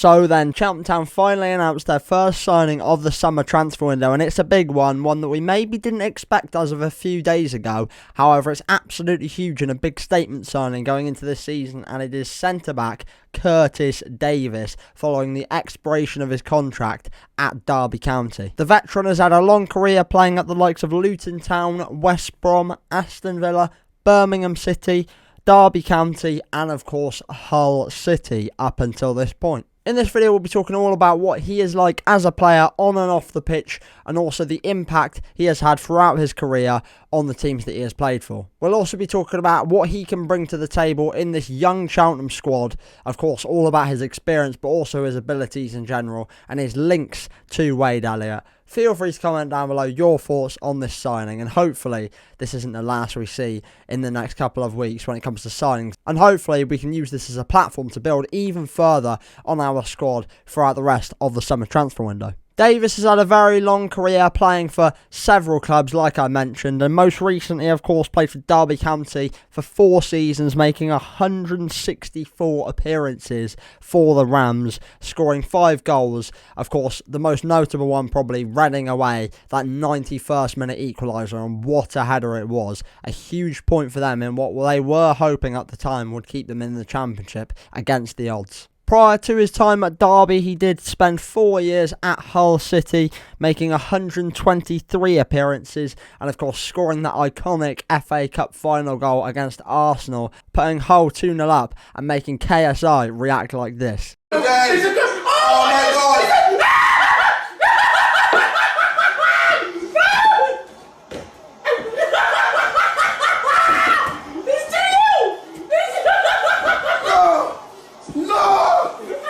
So then, Cheltenham finally announced their first signing of the summer transfer window, and it's a big one that we maybe didn't expect as of a few days ago. However, it's absolutely huge and a big statement signing going into this season, and it is centre-back Curtis Davies, following the expiration of his contract at Derby County. The veteran has had a long career playing at the likes of Luton Town, West Brom, Aston Villa, Birmingham City, Derby County, and of course Hull City up until this point. In this video, we'll be talking all about what he is like as a player on and off the pitch, and also the impact he has had throughout his career on the teams that he has played for. We'll also be talking about what he can bring to the table in this young Cheltenham squad. Of course, all about his experience, but also his abilities in general, and his links to Wade Elliott. Feel free to comment down below your thoughts on this signing, and hopefully this isn't the last we see in the next couple of weeks when it comes to signings, and hopefully we can use this as a platform to build even further on our squad throughout the rest of the summer transfer window. Davies has had a very long career playing for several clubs, like I mentioned, and most recently, of course, played for Derby County for 4 seasons, making 164 appearances for the Rams, scoring 5 goals. Of course, the most notable one probably Reading away, that 91st minute equaliser, and what a header it was. A huge point for them in what they were hoping at the time would keep them in the Championship against the odds. Prior to his time at Derby, he did spend 4 years at Hull City, making 123 appearances, and of course scoring that iconic FA Cup final goal against Arsenal, putting Hull 2-0 up and making KSI react like this. Oh my God!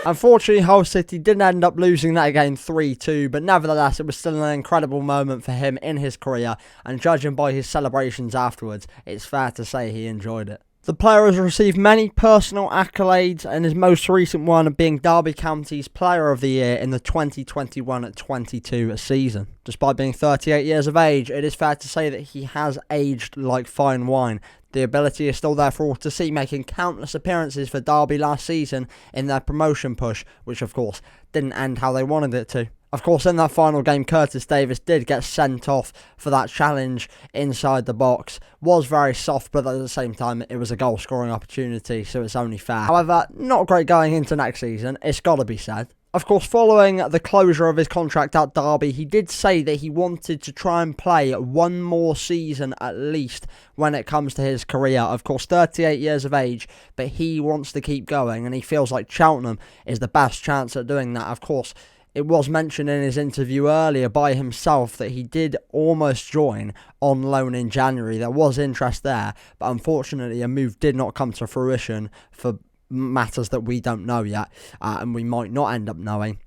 Unfortunately, Hull City did end up losing that game 3-2, but nevertheless, it was still an incredible moment for him in his career, and judging by his celebrations afterwards, it's fair to say he enjoyed it. The player has received many personal accolades, and his most recent one being Derby County's Player of the Year in the 2021-22 season. Despite being 38 years of age, it is fair to say that he has aged like fine wine. The ability is still there for all to see, making countless appearances for Derby last season in their promotion push, which of course didn't end how they wanted it to. Of course, in that final game, Curtis Davies did get sent off for that challenge inside the box. Was very soft, but at the same time, it was a goal-scoring opportunity, so it's only fair. However, not great going into next season, it's got to be said. Of course, following the closure of his contract at Derby, he did say that he wanted to try and play 1 more season at least when it comes to his career. Of course, 38 years of age, but he wants to keep going, and he feels like Cheltenham is the best chance at doing that. Of course, it was mentioned in his interview earlier by himself that he did almost join on loan in January. There was interest there, but unfortunately a move did not come to fruition for matters that we don't know yet, and we might not end up knowing.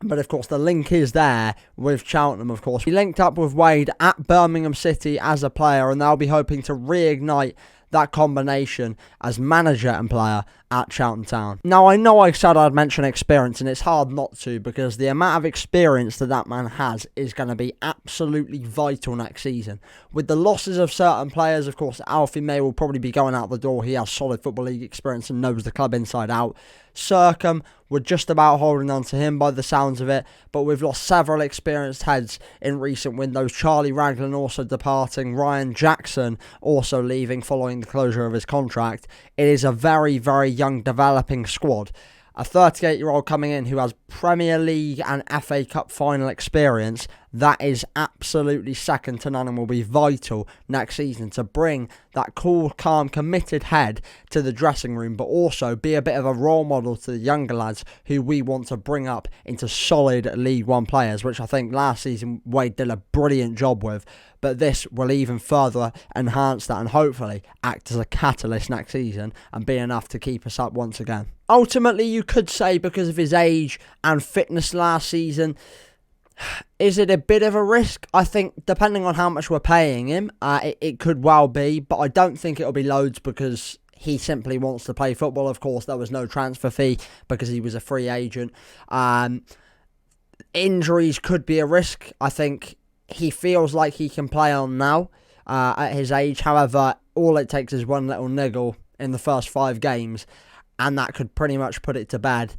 But of course the link is there with Cheltenham. Of course, he linked up with Wade at Birmingham City as a player, and they'll be hoping to reignite that combination as manager and player at Cheltenham Town. Now, I know I said I'd mention experience, and it's hard not to, because the amount of experience that man has is going to be absolutely vital next season. With the losses of certain players, of course, Alfie May will probably be going out the door. He has solid Football League experience and knows the club inside out. Circum, we're just about holding on to him by the sounds of it, but we've lost several experienced heads in recent windows. Charlie Raglan also departing, Ryan Jackson also leaving following the closure of his contract. It is a very, very young developing squad. A 38-year-old coming in who has Premier League and FA Cup final experience, that is absolutely second to none and will be vital next season to bring that cool, calm, committed head to the dressing room, but also be a bit of a role model to the younger lads who we want to bring up into solid League One players, which I think last season Wade did a brilliant job with. But this will even further enhance that and hopefully act as a catalyst next season and be enough to keep us up once again. Ultimately, you could say because of his age and fitness last season, is it a bit of a risk? I think depending on how much we're paying him, it could well be, but I don't think it'll be loads because he simply wants to play football. Of course, there was no transfer fee because he was a free agent. Injuries could be a risk. I think he feels like he can play on now at his age. However, all it takes is one little niggle in the first 5 games and that could pretty much put it to bed.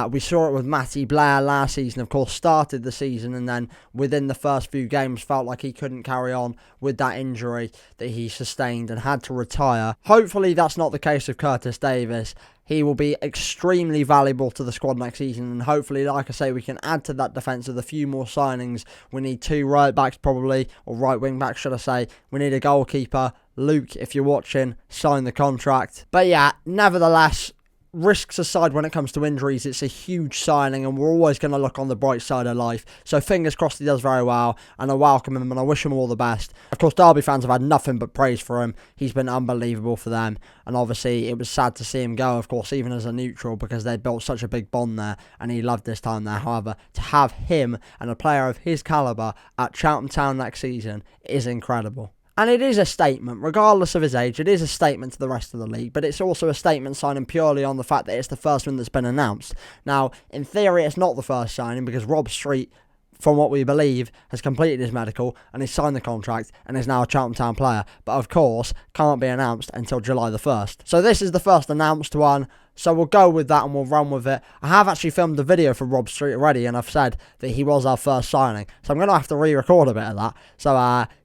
We saw it with Matty Blair last season, of course, started the season and then within the first few games felt like he couldn't carry on with that injury that he sustained and had to retire. Hopefully that's not the case with Curtis Davies. He will be extremely valuable to the squad next season, and hopefully, like I say, we can add to that defence with a few more signings. We need 2 right backs probably, or right wing backs should I say. We need a goalkeeper. Luke, if you're watching, sign the contract. But yeah, nevertheless, risks aside when it comes to injuries, it's a huge signing and we're always going to look on the bright side of life. So fingers crossed he does very well, and I welcome him and I wish him all the best. Of course, Derby fans have had nothing but praise for him. He's been unbelievable for them, and obviously it was sad to see him go, of course, even as a neutral, because they built such a big bond there and he loved his time there. However, to have him and a player of his calibre at Cheltenham Town next season is incredible. And it is a statement, regardless of his age, it is a statement to the rest of the league, but it's also a statement signing purely on the fact that it's the first one that's been announced. Now, in theory, it's not the first signing because Rob Street, from what we believe, has completed his medical and he's signed the contract and is now a Cheltenham Town player, but of course, can't be announced until July the 1st. So this is the first announced one, so we'll go with that and we'll run with it. I have actually filmed a video for Rob Street already and I've said that he was our first signing, so I'm going to have to re-record a bit of that. So,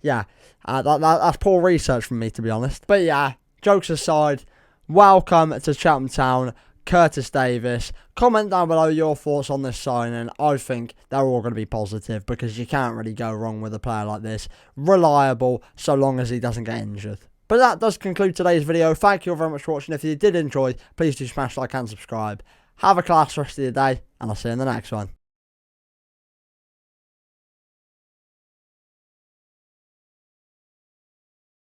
yeah. That's poor research from me, to be honest. But yeah, jokes aside, welcome to Cheltenham Town, Curtis Davies. Comment down below your thoughts on this signing. I think they're all going to be positive because you can't really go wrong with a player like this. Reliable, so long as he doesn't get injured. But that does conclude today's video. Thank you all very much for watching. If you did enjoy, please do smash like and subscribe. Have a class rest of your day, and I'll see you in the next one.